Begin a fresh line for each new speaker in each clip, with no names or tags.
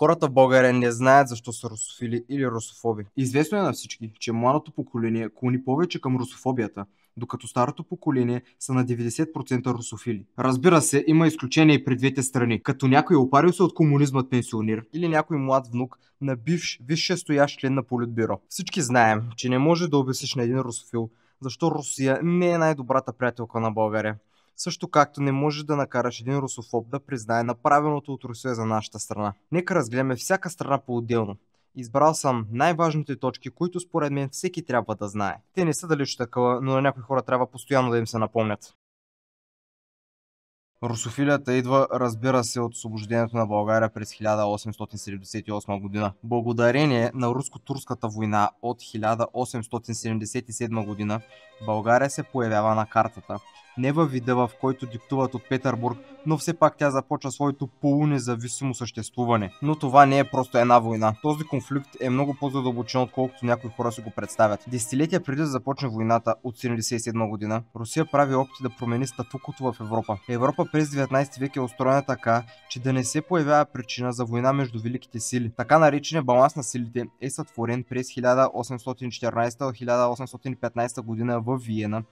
Хората в България не знаят защо са русофили или русофоби. Известно е на всички, че младото поколение клони повече към русофобията, докато старото поколение са на 90% русофили. Разбира се, има изключения и при двете страни, като някой опарил се от комунизмът пенсионер или някой млад внук на бивш висшестоящ член на Политбюро. Всички знаем, че не може да обясниш на един русофил защо Русия не е най-добрата приятелка на България. Също както не можеш да накараш един русофоб да признае направеното от Русия за нашата страна. Нека разгледаме всяка страна по-отделно. Избрал съм най-важните точки, които според мен всеки трябва да знае. Те не са далеч такова, но на някои хора трябва постоянно да им се напомнят. Русофилията идва, разбира се, от освобождението на България през 1878 година. Благодарение на руско-турската война от 1877 година, България се появява на картата. Не във вида, в който диктуват от Петербург, но все пак тя започва своето полунезависимо съществуване. Но това не е просто една война. Този конфликт е много по-задълбочен, отколкото някои хора си го представят. Десетилетия преди да започне войната от 1977 година, Русия прави опити да промени статуквото в Европа. Европа през 19 век е устроена така, че да не се появява причина за война между великите сили. Така нареченият баланс на силите е сътворен през 1814-1815 година в Виена,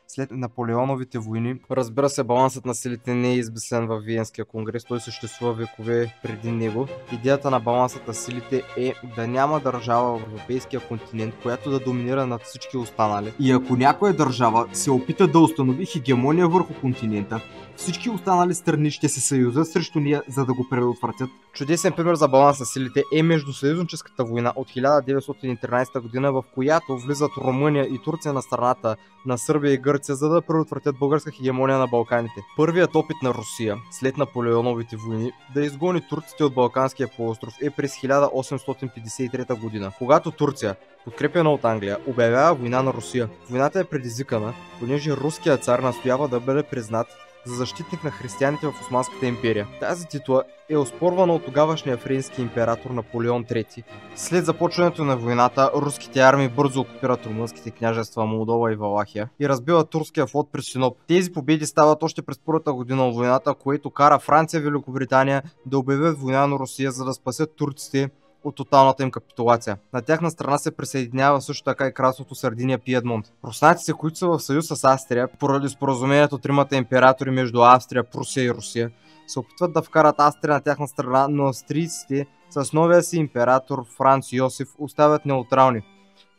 след Наполеоновите войни. Разбира се, балансът на силите не е измислен във Виенския конгрес, той съществува векове преди него. Идеята на балансът на силите е да няма държава в европейския континент, която да доминира над всички останали. И ако някоя държава се опита да установи хегемония върху континента, всички останали страни ще се съюзат срещу нея, за да го предотвратят. Чудесен пример за баланс на силите е Междусъюзническата война от 1913 година, в която влизат Румъния и Турция на страната на Сърбия и Гърция, за да предотвратят българска хегемония на Балканите. Първият опит на Русия след Наполеоновите войни да изгони турците от Балканския полуостров е през 1853 година, когато Турция, подкрепена от Англия, обявява война на Русия. Войната е предизвикана, понеже руският цар настоява да бъде признат за защитник на християните в Османската империя. Тази титла е оспорвана от тогавашния френски император Наполеон III. След започването на войната, руските армии бързо окупират румънските княжества Молдова и Валахия и разбиват турския флот при Синоп. Тези победи стават още през първата година от войната, което кара Франция и Великобритания да обявят война на Русия, за да спасят турците от тоталната им капитулация. На тяхна страна се присъединява също така и кралството Сардиния Пиедмонт. Руснаците, които са в съюз с Австрия, поради споразумението от тримата императори между Австрия, Прусия и Русия, се опитват да вкарат Австрия на тяхна страна, но австрийците с новия си император Франц Йосиф оставят неутрални.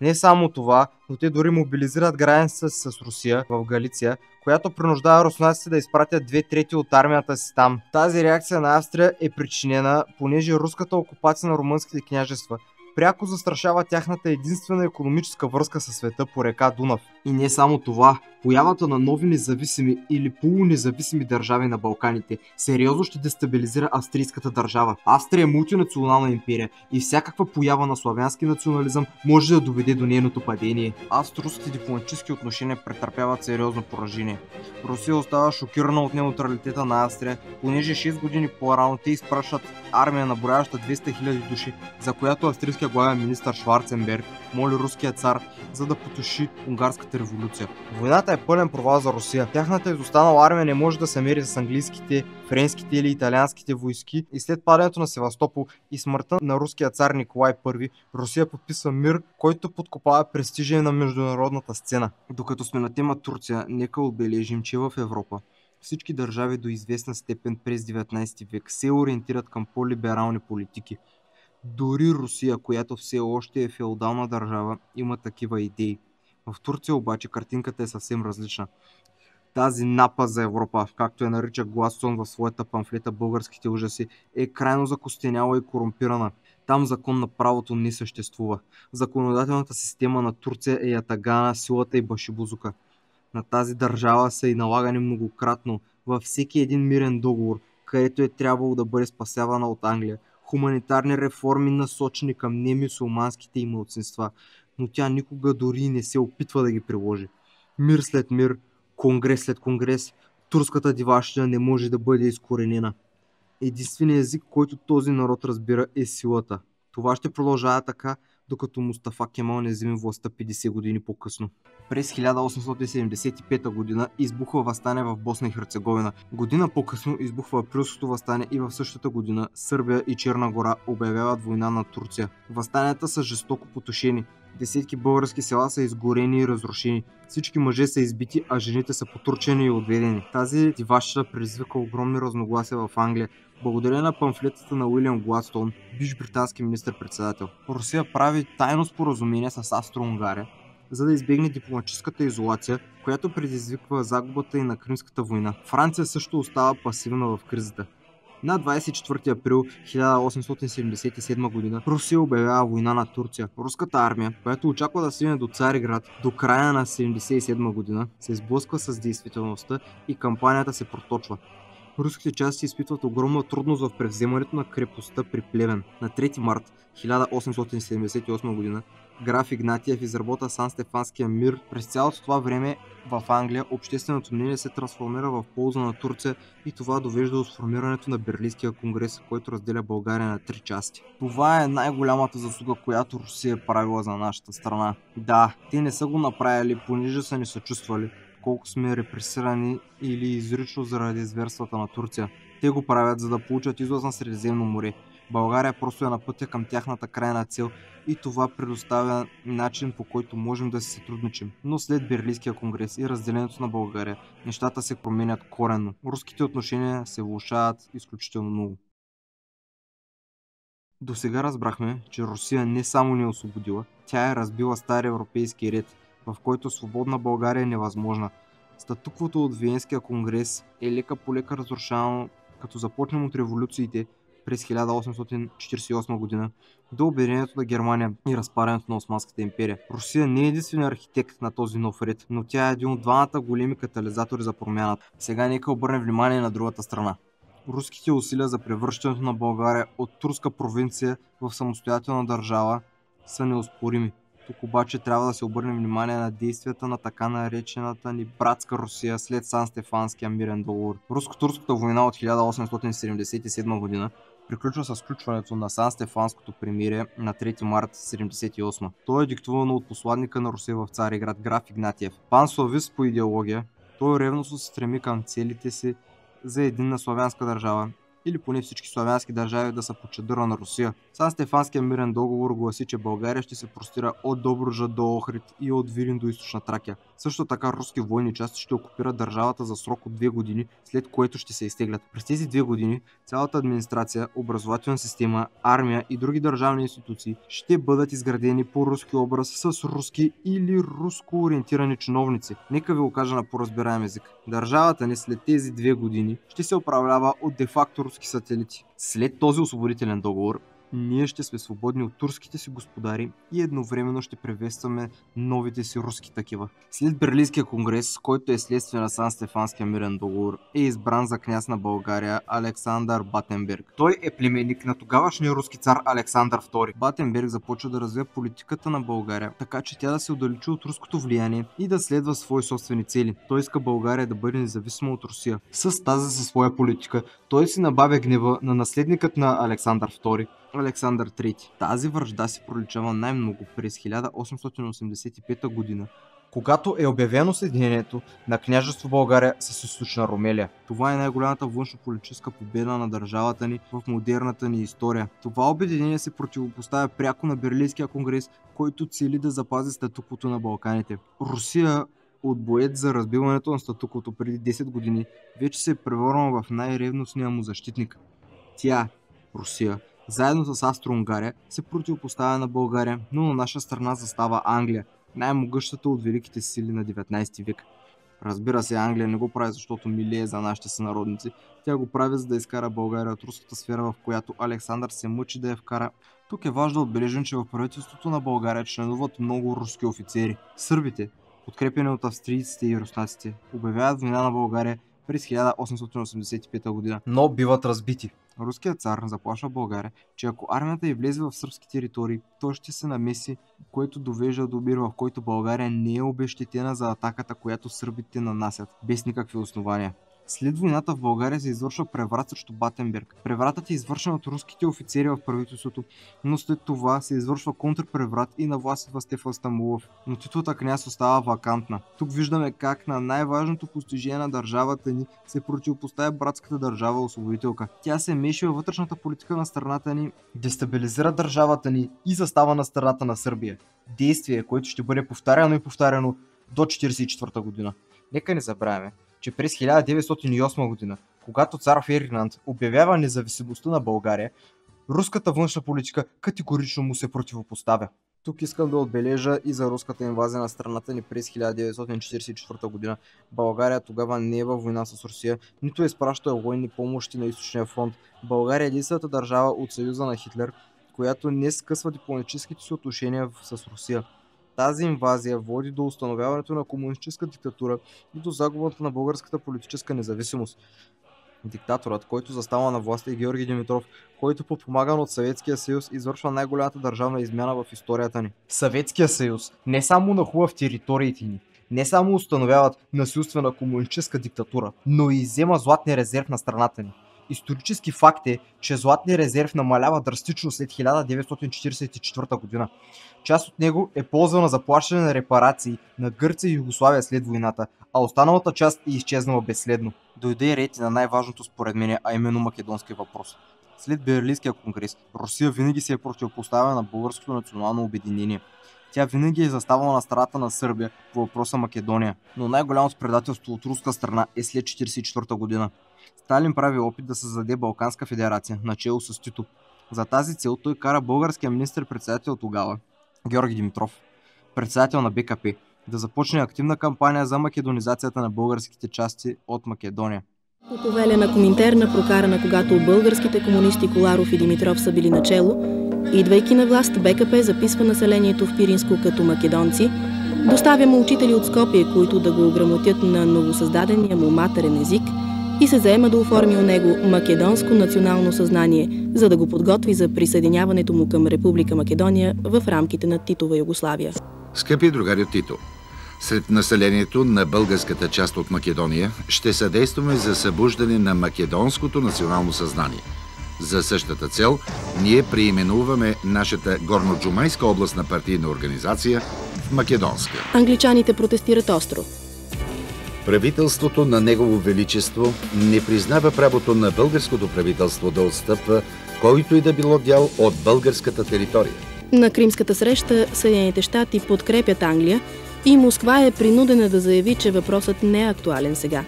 Не само това, но те дори мобилизират граница с Русия в Галиция, която принуждава руснаците да изпратят 2/3 от армията си там. Тази реакция на Австрия е причинена, понеже руската окупация на румънските княжества пряко застрашава тяхната единствена икономическа връзка със света по река Дунав. И не само това, появата на нови независими или полунезависими държави на Балканите сериозно ще дестабилизира австрийската държава. Австрия е мултинационална империя и всякаква поява на славянски национализъм може да доведе до нейното падение. Австро-руските дипломатически отношения претърпяват сериозно поражение. Русия остава шокирана от неутралитета на Австрия, понеже 6 години по-рано те изпращат армия наброяваща 200 000 души, за която австрийския главен министър Шварценберг моли руския цар, за да потуши унгарската революция. Войната е пълен провал за Русия. Тяхната изостанала армия не може да се мери с английските, френските или италианските войски и след падането на Севастопол и смъртта на руския цар Николай I, Русия подписва мир, който подкопава престижа на международната сцена. Докато сме на тема Турция, нека отбележим, че в Европа всички държави до известна степен през 19 век се ориентират към по-либерални политики. Дори Русия, която все още е феодална държава, има такива идеи. В Турция обаче картинката е съвсем различна. Тази напа за Европа, както я нарича Глассон в своята памфлета "Българските ужаси", е крайно закостеняла и корумпирана. Там закон на правото не съществува. Законодателната система на Турция е ятагана, силата и башибузука. На тази държава са и налагани многократно във всеки един мирен договор, където е трябвало да бъде спасявана от Англия, хуманитарни реформи, насочени към немюсюлманските и малцинства, но тя никога дори не се опитва да ги приложи. Мир след мир, конгрес след конгрес, турската диващина не може да бъде изкоренена. Единственият език, който този народ разбира, е силата. Това ще продължава така, докато Мустафа Кемал не вземе властта 50 години по-късно. През 1875 година избухва въстание в Босна и Херцеговина. Година по-късно избухва априлското въстание и в същата година Сърбия и Черна гора обявяват война на Турция. Въстанията са жестоко потушени. Десетки български села са изгорени и разрушени. Всички мъже са избити, а жените са потурчени и отведени. Тази диваща предизвика огромни разногласия в Англия, благодарение на памфлетата на Уилям Гладстоун, бивш британски министър-председател. Русия прави тайно споразумение с Австро-Унгария, за да избегне дипломатическата изолация, която предизвиква загубата и на Кримската война. Франция също остава пасивна в кризата. На 24 април 1877 г. Русия обявява война на Турция. Руската армия, която очаква да стигне до Цариград до края на 1977 г., се сблъсква с действителността и кампанията се проточва. Руските части изпитват огромна трудност в превземането на крепостта при Плевен. На 3 март 1878 г. граф Игнатиев изработа Сан-Стефанския мир. През цялото това време в Англия общественото мнение се трансформира в полза на Турция и това довежда до сформирането на Берлинския конгрес, който разделя България на 3 части. Това е най-голямата заслуга, която Русия е правила за нашата страна. Да, те не са го направили, понеже са ни съчувствали, колко сме репресирани или изрично заради зверствата на Турция. Те го правят, за да получат излаз на Средиземно море. България просто е на пътя към тяхната крайна цел и това предоставя начин, по който можем да се сътрудничим. Но след Берлинския конгрес и разделението на България, нещата се променят коренно. Руските отношения се влошават изключително много. До сега разбрахме, че Русия не само ни е освободила, тя е разбила стар европейски ред, в който свободна България е невъзможна. Статуквото от Виенския конгрес е лека по лека разрушавано, като започнем от революциите през 1848 година до обединението на Германия и разпадането на Османската империя. Русия не е единственият архитект на този нов ред, но тя е един от двамата големи катализатори за промяната. Сега нека обърнем внимание на другата страна. Руските усилия за превръщането на България от турска провинция в самостоятелна държава са неоспорими. Тук обаче трябва да се обърне внимание на действията на така наречената ни братска Русия след Сан-Стефанския мирен договор. Руско-турската война от 1877 година приключва с сключването на Сан-Стефанското примирие на 3 март 1978. То е диктувано от посланника на Русия в Цариград граф Игнатиев. Панславист по идеология, той ревностно се стреми към целите си за единна славянска държава, или поне всички славянски държави да са под чадъра на Русия. Сан-Стефанския мирен договор гласи, че България ще се простира от Добруджа до Охрид и от Вилин до Източна Тракия. Също така руски военни части ще окупират държавата за срок от 2 години, след което ще се изтеглят. През тези 2 години цялата администрация, образователна система, армия и други държавни институции ще бъдат изградени по руски образ с руски или руско ориентирани чиновници. Нека ви го кажа на по-разбираем език. Държавата ни след тези 2 години ще се управлява от де-факто руски сателити. След този освободителен договор, ние ще сме свободни от турските си господари и едновременно ще приветстваме новите си руски такива. След Берлинския конгрес, който е следствие на Сан-Стефанския мирен договор, е избран за княз на България Александър Батенберг. Той е племенник на тогавашния руски цар Александър II. Батенберг започва да развива политиката на България, така че тя да се отдалечи от руското влияние и да следва свои собствени цели. Той иска България да бъде независима от Русия. С тази със своя политика той си набавя гнева на наследникът на Александър II, Александър III. Тази вражда се проличава най-много през 1885 година, когато е обявено съединението на княжество България с Източна Румелия. Това е най-голямата външнополитическа победа на държавата ни в модерната ни история. Това обединение се противопоставя пряко на Берлинския конгрес, който цели да запази статуквото на Балканите. Русия от боец за разбиването на статуквото преди 10 години вече се е превърнала в най-ревностния му защитник. Тя, Русия, заедно с Австро-Унгария, се противопоставя на България, но на наша страна застава Англия, най-могъщата от великите сили на 19 век. Разбира се, Англия не го прави, защото милее за нашите сънародници. Тя го прави, за да изкара България от руската сфера, в която Александър се мъчи да я вкара. Тук е важно да отбележим, че в правителството на България членуват много руски офицери. Сърбите, подкрепени от австрийците и руснаците, обявяват война на България през 1885 година, но биват разбити. Руският цар заплашва България, че ако армията й влезе в сръбски територии, той ще се намеси, което довежда до мир, в който България не е обезщетена за атаката, която сърбите нанасят, без никакви основания. След войната в България се извършва преврат срещу Батенберг. Превратът е извършен от руските офицери в правителството, но след това се извършва контрпреврат и на власт идва Стефан Стамболов, но титлата княз остава вакантна. Тук виждаме как на най-важното постижение на държавата ни се противопоставя братската държава освободителка. Тя се меши във вътрешната политика на страната ни, дестабилизира държавата ни и застава на страната на Сърбия. Действие, което ще бъде повтаряно и повтаряно до 1944 година. Нека не забравяме, че през 1908 година, когато цар Фердинанд обявява независимостта на България, руската външна политика категорично му се противопоставя. Тук искам да отбележа и за руската инвазия на страната ни през 1944 година. България тогава не е във война с Русия, нито изпраща военни помощи на източния фронт. България е единствената държава от съюза на Хитлер, която не скъсва дипломатическите си отношения с Русия. Тази инвазия води до установяването на комунистическа диктатура и до загубата на българската политическа независимост. Диктаторът, който застава на власт, е Георги Димитров, който подпомаган от Съветския съюз извършва най-голямата държавна измяна в историята ни. Съветския съюз не само нахлува в териториите ни, не само установяват насилствена комунистическа диктатура, но и взема златния резерв на страната ни. Исторически факт е, че златният резерв намалява драстично след 1944 година. Част от него е ползвана за плащане на репарации на Гърция и Югославия след войната, а останалата част е изчезнала безследно. Дойде ред и на най-важното според мен, а именно македонския въпрос. След Берлинския конгрес, Русия винаги се е противопоставила на българското национално обединение. Тя винаги е заставала на страната на Сърбия по въпроса Македония, но най-голямото предателство от руска страна е след 1944 година. Сталин прави опит да създаде Балканска федерация, начело с Тито. За тази цел той кара българския министър-председател тогава, Георги Димитров, председател на БКП, да започне активна кампания за македонизацията на българските части от Македония.
По повеля на Коминтерна, прокарана когато българските комунисти Коларов и Димитров са били начело, идвайки на власт, БКП записва населението в Пиринско като македонци, доставя му учители от Скопие, които да го ограмотят на новосъздадения му матерен език и се заема да оформи у него македонско национално съзнание, за да го подготви за присъединяването му към Република Македония в рамките на Титова Югославия.
Скъпи другари от Тито, сред населението на българската част от Македония ще съдействаме за събуждане на македонското национално съзнание. За същата цел ние преименуваме нашата Горноджумайска областна партийна организация в Македонска.
Англичаните протестират остро.
Правителството на Негово Величество не признава правото на българското правителство да отстъпва който и да било дял от българската територия.
На Кримската среща Съединените щати подкрепят Англия и Москва е принудена да заяви, че въпросът не е актуален сега.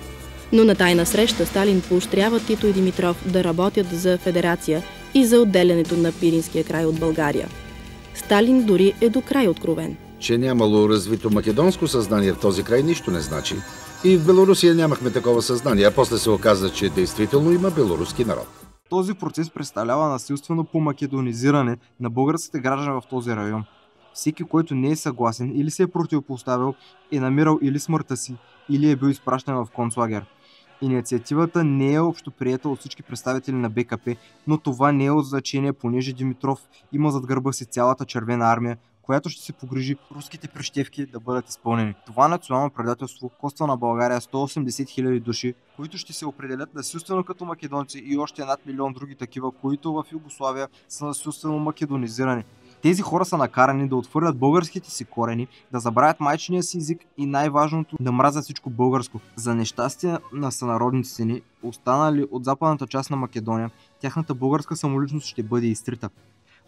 Но на тайна среща Сталин поощрява Тито и Димитров да работят за федерация и за отделянето на Пиринския край от България. Сталин дори е до край откровен.
Че нямало развито македонско съзнание в този край нищо не значи. И в Белорусия нямахме такова съзнание, а после се оказа, че действително има белоруски народ.
Този процес представлява насилствено помакедонизиране на българските граждани в този район. Всеки, който не е съгласен или се е противопоставил, е намирал или смъртта си, или е бил изпращан в концлагер. Инициативата не е общоприета от всички представители на БКП, но това не е от значение, понеже Димитров има зад гърба си цялата червена армия, която ще се погрижи руските прищевки да бъдат изпълнени. Това национално предателство коства на България 180 000 души, които ще се определят насилствено като македонци и още над милион други такива, които в Югославия са насилствено македонизирани. Тези хора са накарани да отхвърлят българските си корени, да забравят майчиния си език и най-важното да мразят всичко българско. За нещастие на сънародниците ни, останали от западната част на Македония, тяхната българска самоличност ще бъде изтрита.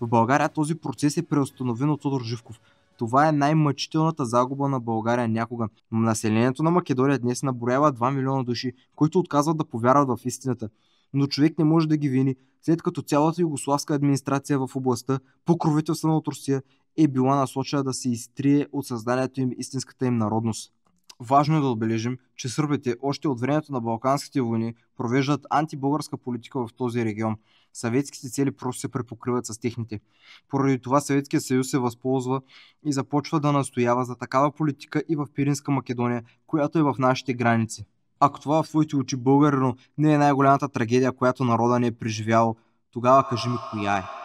В България този процес е преустановен от Тодор Живков. Това е най-мъчителната загуба на България някога. Населението на Македония днес наброява 2 милиона души, които отказват да повярват в истината. Но човек не може да ги вини, след като цялата югославска администрация в областта, покровителствана от Русия, е била насочена да се изтрие от съзнанието им истинската им народност. Важно е да отбележим, че сърбите още от времето на Балканските войни провеждат антибългарска политика в този регион. Съветските цели просто се препокриват с техните. Поради това Съветския съюз се възползва и започва да настоява за такава политика и в Пиринска Македония, която е в нашите граници. Ако това в твоите очи, българино, не е най-голямата трагедия, която народа ни е преживял, тогава кажи ми коя е.